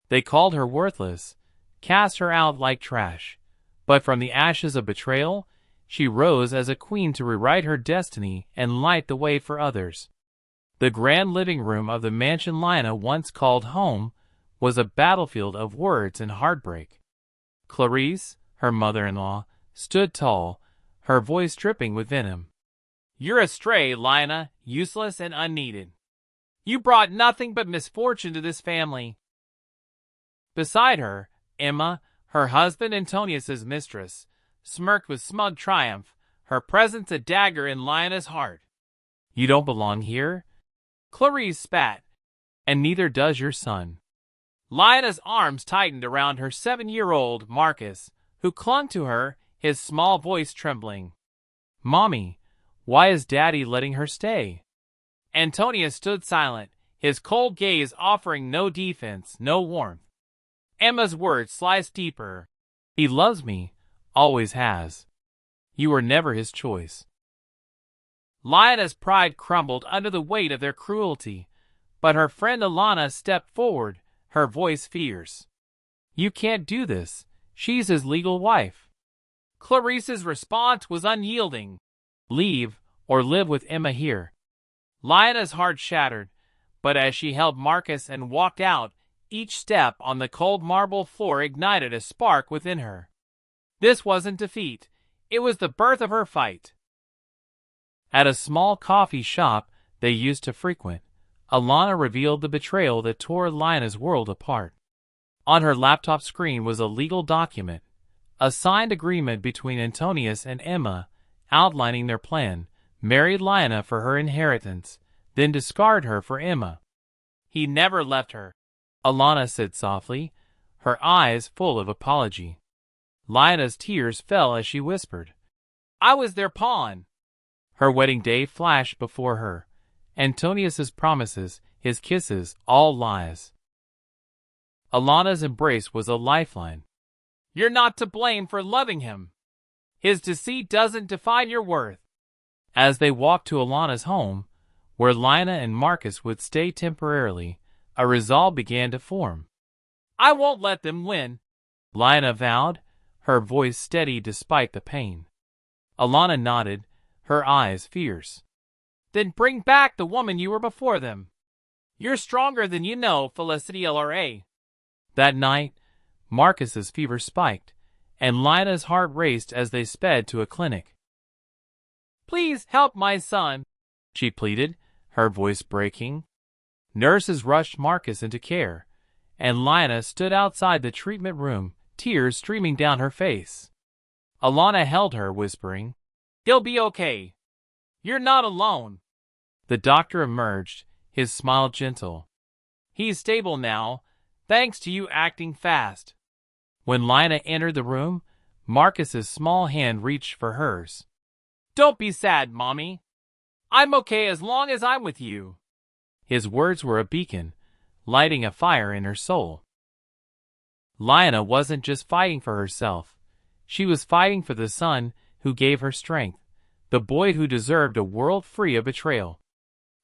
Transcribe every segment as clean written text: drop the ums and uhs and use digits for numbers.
They called her worthless, cast her out like trash. But from the ashes of betrayal, she rose as a queen to rewrite her destiny and light the way for others. The grand living room of the mansion Lina once called home was a battlefield of words and heartbreak. Clarice, her mother-in-law, stood tall, her voice dripping with venom. "You're a stray, Lina, useless and unneeded. You brought nothing but misfortune to this family." Beside her, Emma, her husband Antonius's mistress, smirked with smug triumph, her presence a dagger in Lina's heart. "You don't belong here," Clarice spat, "and neither does your son." Lina's arms tightened around her 7-year-old Marcus, who clung to her, his small voice trembling. "Mommy, why is Daddy letting her stay?" Antonius stood silent, his cold gaze offering no defense, no warmth. Emma's words sliced deeper. "He loves me, always has. You were never his choice." Lina's pride crumbled under the weight of their cruelty, but her friend Alana stepped forward, her voice fierce. "You can't do this. She's his legal wife." Clarice's response was unyielding. "Leave, or live with Emma here." Lina's heart shattered, but as she held Marcus and walked out, each step on the cold marble floor ignited a spark within her. This wasn't defeat. It was the birth of her fight. At a small coffee shop they used to frequent, Alana revealed the betrayal that tore Lina's world apart. On her laptop screen was a legal document, a signed agreement between Antonius and Emma, outlining their plan: marry Lina for her inheritance, then discard her for Emma. "He never left her," Alana said softly, her eyes full of apology. Lina's tears fell as she whispered, "I was their pawn." Her wedding day flashed before her. Antonius's promises, his kisses, all lies. Alana's embrace was a lifeline. "You're not to blame for loving him. His deceit doesn't define your worth." As they walked to Alana's home, where Lina and Marcus would stay temporarily, a resolve began to form. "I won't let them win," Lina vowed, her voice steady despite the pain. Alana nodded, her eyes fierce. "Then bring back the woman you were before them. You're stronger than you know, Felicity Lra." That night, Marcus's fever spiked, and Lina's heart raced as they sped to a clinic. "Please help my son," she pleaded, her voice breaking. Nurses rushed Marcus into care, and Lina stood outside the treatment room, tears streaming down her face. Alana held her, whispering, "He'll be okay. You're not alone." The doctor emerged, his smile gentle. "He's stable now, thanks to you acting fast." When Lina entered the room, Marcus's small hand reached for hers. "Don't be sad, Mommy. I'm okay as long as I'm with you." His words were a beacon, lighting a fire in her soul. Lina wasn't just fighting for herself. She was fighting for the son who gave her strength, the boy who deserved a world free of betrayal.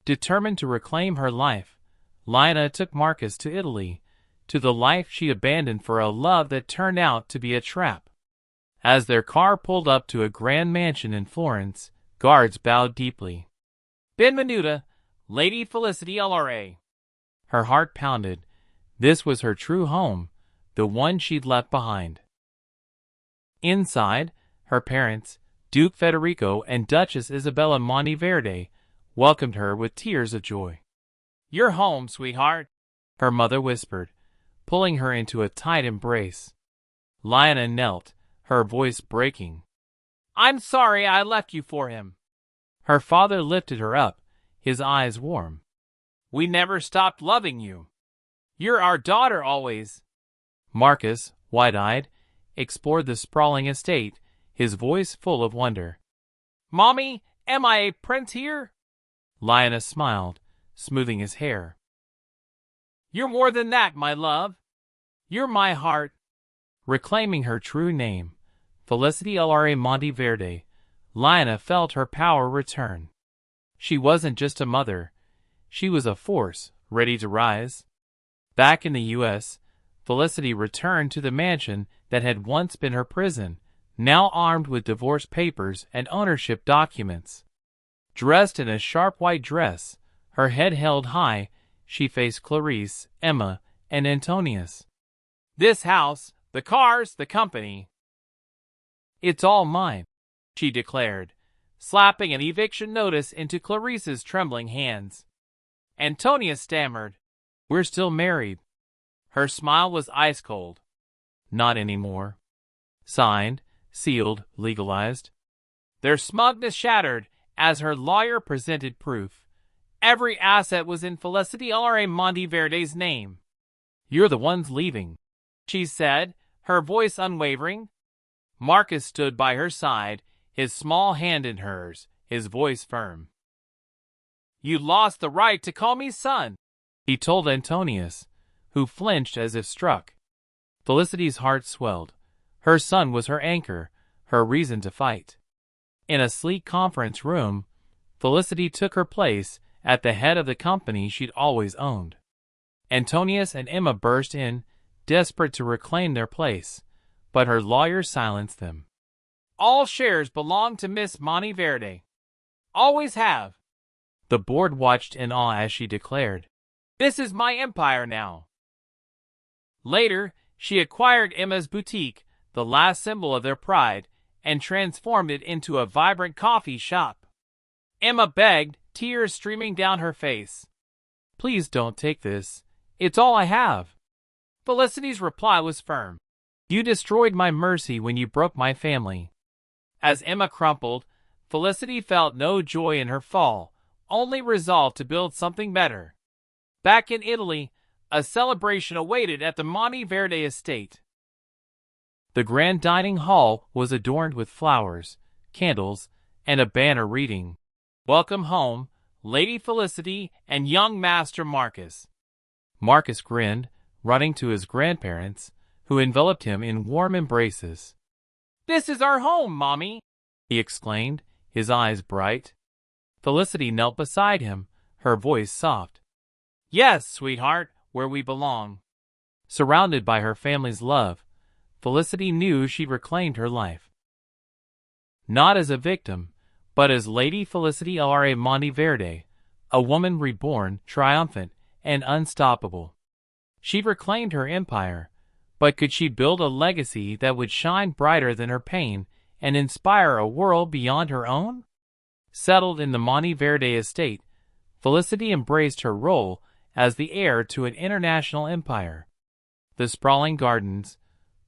Determined to reclaim her life, Lina took Marcus to Italy, to the life she abandoned for a love that turned out to be a trap. As their car pulled up to a grand mansion in Florence, guards bowed deeply. "Benvenuta, Lady Felicity Lra." Her heart pounded. This was her true home, the one she'd left behind. Inside, her parents, Duke Federico and Duchess Isabella Monte Verde, welcomed her with tears of joy. "You're home, sweetheart," her mother whispered, pulling her into a tight embrace. Lina knelt, her voice breaking. "I'm sorry I left you for him." Her father lifted her up, his eyes warm. "We never stopped loving you. You're our daughter always." Marcus, wide-eyed, explored the sprawling estate, his voice full of wonder. "Mommy, am I a prince here?" Lina smiled, smoothing his hair. "You're more than that, my love. You're my heart." Reclaiming her true name, Felicity Lra Monte Verde, Lina felt her power return. She wasn't just a mother. She was a force, ready to rise. Back in the U.S., Felicity returned to the mansion that had once been her prison, now armed with divorce papers and ownership documents. Dressed in a sharp white dress, her head held high, she faced Clarice, Emma, and Antonius. "This house, the cars, the company. It's all mine," she declared, slapping an eviction notice into Clarice's trembling hands. Antonius stammered, "We're still married." Her smile was ice cold. "Not anymore." Signed, sealed, legalized. Their smugness shattered as her lawyer presented proof. Every asset was in Felicity Lra Monte Verde's name. "You're the ones leaving," she said, her voice unwavering. Marcus stood by her side, his small hand in hers, his voice firm. "You lost the right to call me son," he told Antonius, who flinched as if struck. Felicity's heart swelled. Her son was her anchor, her reason to fight. In a sleek conference room, Felicity took her place at the head of the company she'd always owned. Antonius and Emma burst in, desperate to reclaim their place, but her lawyer silenced them. "All shares belong to Miss Monte Verde. Always have." The board watched in awe as she declared, "This is my empire now." Later, she acquired Emma's boutique, the last symbol of their pride, and transformed it into a vibrant coffee shop. Emma begged, tears streaming down her face. "Please don't take this. It's all I have." Felicity's reply was firm. "You destroyed my mercy when you broke my family." As Emma crumpled, Felicity felt no joy in her fall, only resolve to build something better. Back in Italy, a celebration awaited at the Monte Verde estate. The grand dining hall was adorned with flowers, candles, and a banner reading, "Welcome home, Lady Felicity and young Master Marcus." Marcus grinned, running to his grandparents, who enveloped him in warm embraces. "This is our home, Mommy," he exclaimed, his eyes bright. Felicity knelt beside him, her voice soft. "Yes, sweetheart, where we belong." Surrounded by her family's love, Felicity knew she'd reclaimed her life. Not as a victim, but as Lady Felicity Lra Monte Verde, a woman reborn, triumphant, and unstoppable. She'd reclaimed her empire, but could she build a legacy that would shine brighter than her pain and inspire a world beyond her own? Settled in the Monte Verde estate, Felicity embraced her role as the heir to an international empire. The sprawling gardens,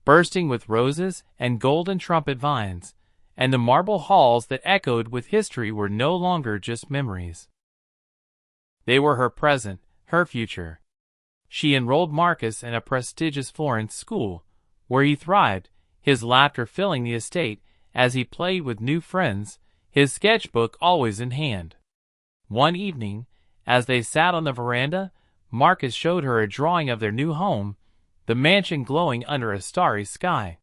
bursting with roses and golden trumpet vines, and the marble halls that echoed with history were no longer just memories. They were her present, her future. She enrolled Marcus in a prestigious Florence school, where he thrived, his laughter filling the estate as he played with new friends, his sketchbook always in hand. One evening, as they sat on the veranda, Marcus showed her a drawing of their new home, the mansion glowing under a starry sky.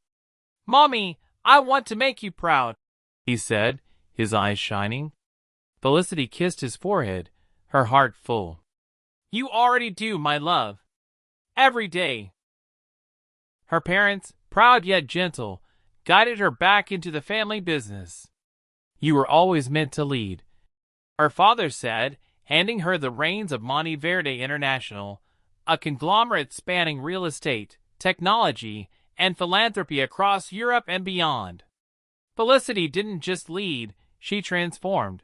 "Mommy, I want to make you proud," he said, his eyes shining. Felicity kissed his forehead, her heart full. "You already do, my love. Every day." Her parents, proud yet gentle, guided her back into the family business. "You were always meant to lead," her father said, handing her the reins of Monte Verde International, a conglomerate spanning real estate, technology, and philanthropy across Europe and beyond. Felicity didn't just lead, she transformed.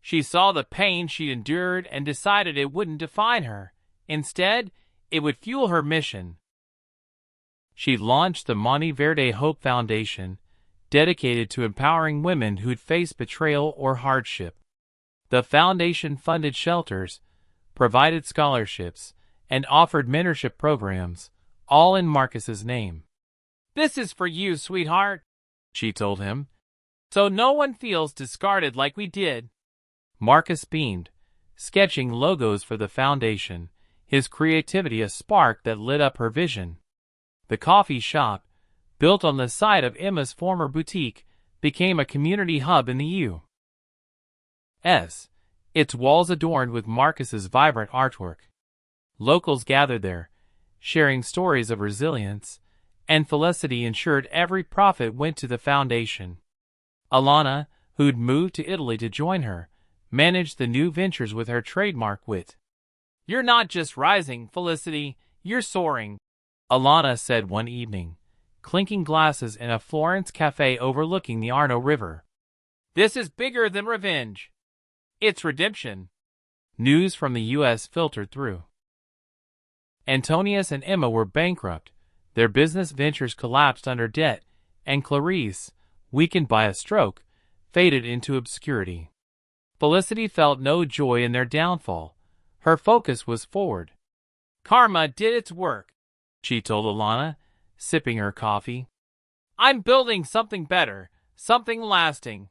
She saw the pain she'd endured and decided it wouldn't define her. Instead, it would fuel her mission. She launched the Monte Verde Hope Foundation, dedicated to empowering women who'd faced betrayal or hardship. The foundation funded shelters, provided scholarships, and offered mentorship programs, all in Marcus's name. "This is for you, sweetheart," she told him, "so no one feels discarded like we did." Marcus beamed, sketching logos for the foundation, his creativity a spark that lit up her vision. The coffee shop, built on the site of Emma's former boutique, became a community hub in the U.S., its walls adorned with Marcus's vibrant artwork. Locals gathered there, sharing stories of resilience, and Felicity ensured every profit went to the foundation. Alana, who'd moved to Italy to join her, managed the new ventures with her trademark wit. "You're not just rising, Felicity, you're soaring," Alana said one evening, clinking glasses in a Florence cafe overlooking the Arno River. "This is bigger than revenge. It's redemption." News from the U.S. filtered through. Antonius and Emma were bankrupt, their business ventures collapsed under debt, and Clarice, weakened by a stroke, faded into obscurity. Felicity felt no joy in their downfall. Her focus was forward. "Karma did its work," she told Alana, sipping her coffee. "I'm building something better, something lasting."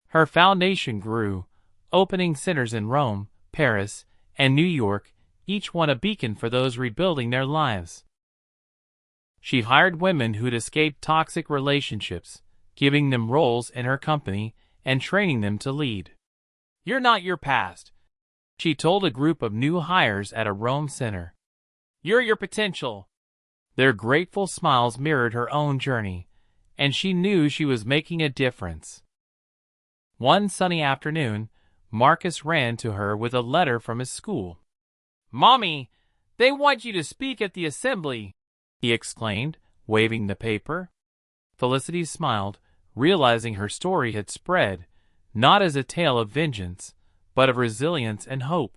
Her foundation grew, opening centers in Rome, Paris, and New York, each one a beacon for those rebuilding their lives. She hired women who'd escaped toxic relationships, giving them roles in her company and training them to lead. "You're not your past," she told a group of new hires at a Rome center. "You're your potential." Their grateful smiles mirrored her own journey, and she knew she was making a difference. One sunny afternoon, Marcus ran to her with a letter from his school. "Mommy, they want you to speak at the assembly," he exclaimed, waving the paper. Felicity smiled, realizing her story had spread, not as a tale of vengeance, but of resilience and hope.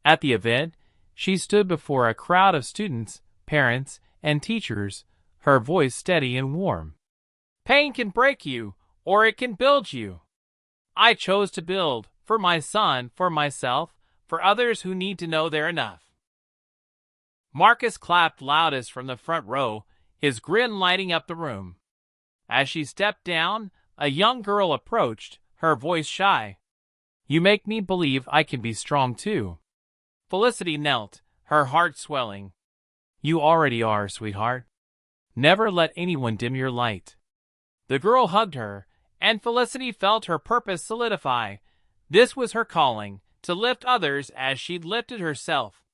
At the event, she stood before a crowd of students, parents, and teachers, her voice steady and warm. "Pain can break you, or it can build you. I chose to build, for my son, for myself, for others who need to know they're enough." Marcus clapped loudest from the front row, his grin lighting up the room. As she stepped down, a young girl approached, her voice shy. "You make me believe I can be strong too." Felicity knelt, her heart swelling. "You already are, sweetheart. Never let anyone dim your light." The girl hugged her, and Felicity felt her purpose solidify. This was her calling, to lift others as she'd lifted herself.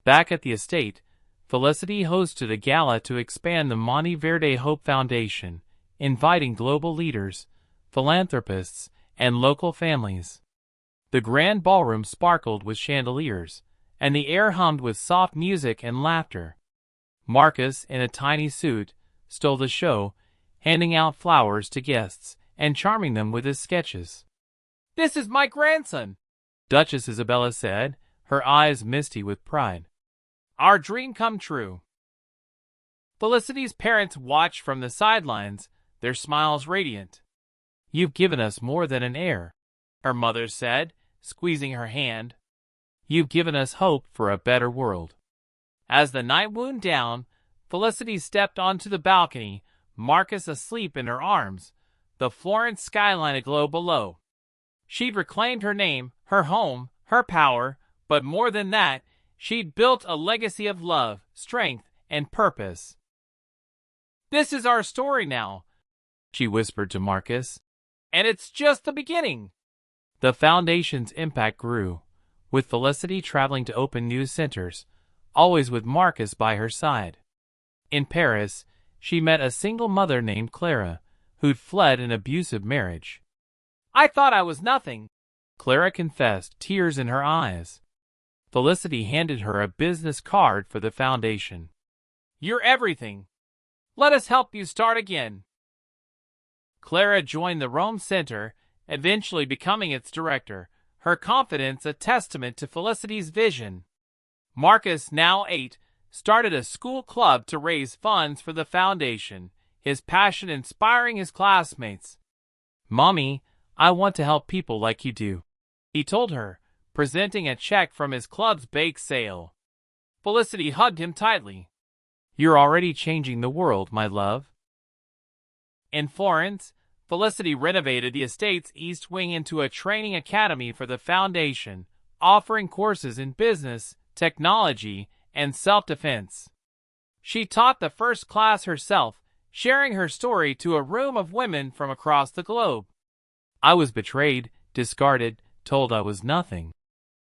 Back at the estate, Felicity hosted a gala to expand the Monte Verde Hope Foundation, inviting global leaders, philanthropists, and local families. The grand ballroom sparkled with chandeliers, and the air hummed with soft music and laughter. Marcus, in a tiny suit, stole the show, handing out flowers to guests and charming them with his sketches. "This is my grandson," Duchess Isabella said, her eyes misty with pride. "Our dream come true." Felicity's parents watched from the sidelines, their smiles radiant. "You've given us more than an heir," her mother said, squeezing her hand. "You've given us hope for a better world." As the night wound down, Felicity stepped onto the balcony, Marcus asleep in her arms, the Florence skyline aglow below. She'd reclaimed her name, her home, her power, but more than that, she'd built a legacy of love, strength, and purpose. "This is our story now," she whispered to Marcus, "and it's just the beginning." The foundation's impact grew, with Felicity traveling to open new centers, always with Marcus by her side. In Paris, she met a single mother named Clara, who'd fled an abusive marriage. "I thought I was nothing," Clara confessed, tears in her eyes. Felicity handed her a business card for the foundation. "You're everything. Let us help you start again." Clara joined the Rome Center, eventually becoming its director, her confidence a testament to Felicity's vision. Marcus, now 8, started a school club to raise funds for the foundation, his passion inspiring his classmates. "Mommy, I want to help people like you do," he told her, presenting a check from his club's bake sale. Felicity hugged him tightly. "You're already changing the world, my love." In Florence, Felicity renovated the estate's East Wing into a training academy for the foundation, offering courses in business, technology, and self-defense. She taught the first class herself, sharing her story to a room of women from across the globe. "I was betrayed, discarded, told I was nothing,"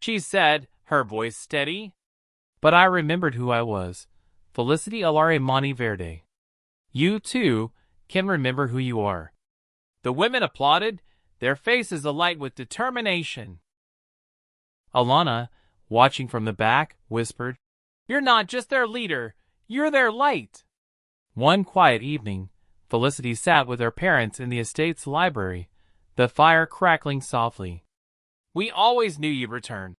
she said, her voice steady. but I remembered who I was. Felicity Lra Monte Verde. You, too, can remember who you are. The women applauded, their faces alight with determination. Alana, watching from the back, whispered, "You're not just their leader, you're their light." One quiet evening, Felicity sat with her parents in the estate's library, the fire crackling softly. "We always knew you'd return,"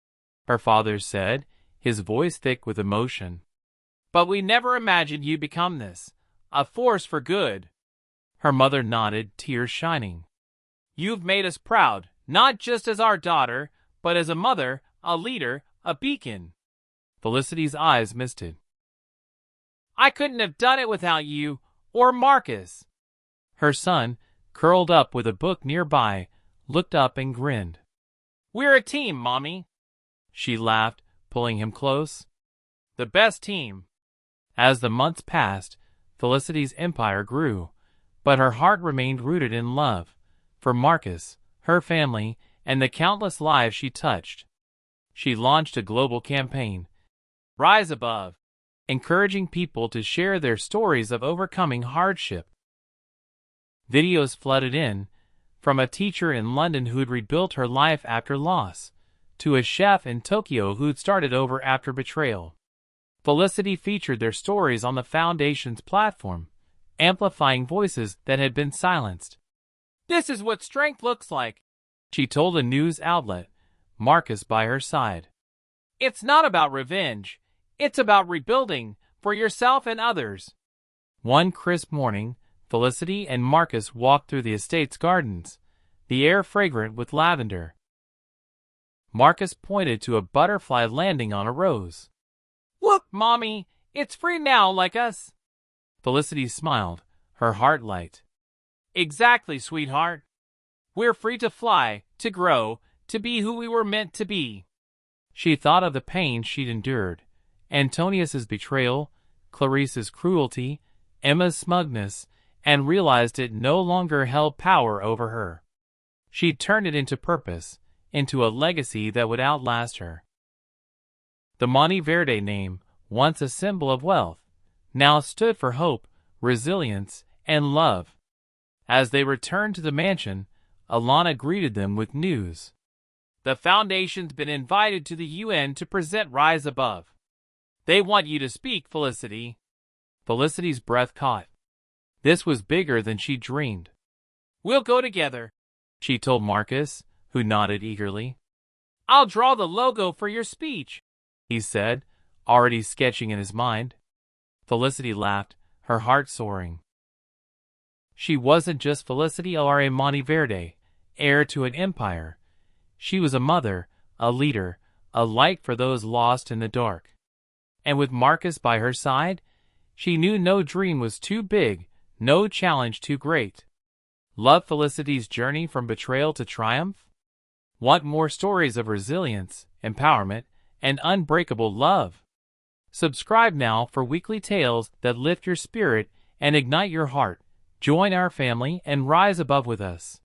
her father said, his voice thick with emotion. "But we never imagined you'd become this, a force for good." Her mother nodded, tears shining. "You've made us proud, not just as our daughter, but as a mother, a leader, a beacon." Felicity's eyes misted. "I couldn't have done it without you, or Marcus." Her son, curled up with a book nearby, looked up and grinned. "We're a team, Mommy." She laughed, pulling him close. "The best team." As the months passed, Felicity's empire grew, but her heart remained rooted in love for Marcus, her family, and the countless lives she touched. She launched a global campaign, Rise Above, encouraging people to share their stories of overcoming hardship. Videos flooded in, from a teacher in London who'd rebuilt her life after loss, to a chef in Tokyo who'd started over after betrayal. Felicity featured their stories on the Foundation's platform, amplifying voices that had been silenced. "This is what strength looks like," she told a news outlet, Marcus by her side. "It's not about revenge. It's about rebuilding for yourself and others." One crisp morning, Felicity and Marcus walked through the estate's gardens, the air fragrant with lavender. Marcus pointed to a butterfly landing on a rose. "Look, Mommy, it's free now like us." Felicity smiled, her heart light. "Exactly, sweetheart. We're free to fly, to grow, to be who we were meant to be." She thought of the pain she'd endured, Antonius's betrayal, Clarice's cruelty, Emma's smugness, and realized it no longer held power over her. She'd turned it into purpose, into a legacy that would outlast her. The Monte Verde name, once a symbol of wealth, now stood for hope, resilience, and love. As they returned to the mansion, Alana greeted them with news. "The Foundation's been invited to the UN to present Rise Above. They want you to speak, Felicity." Felicity's breath caught. This was bigger than she dreamed. "We'll go together," she told Marcus, who nodded eagerly. "I'll draw the logo for your speech," he said, already sketching in his mind. Felicity laughed, her heart soaring. She wasn't just Felicity Lra Monte Verde, heir to an empire. She was a mother, a leader, a light for those lost in the dark. And with Marcus by her side, she knew no dream was too big, no challenge too great. Love Felicity's journey from betrayal to triumph? Want more stories of resilience, empowerment, and unbreakable love? Subscribe now for weekly tales that lift your spirit and ignite your heart. Join our family and rise above with us.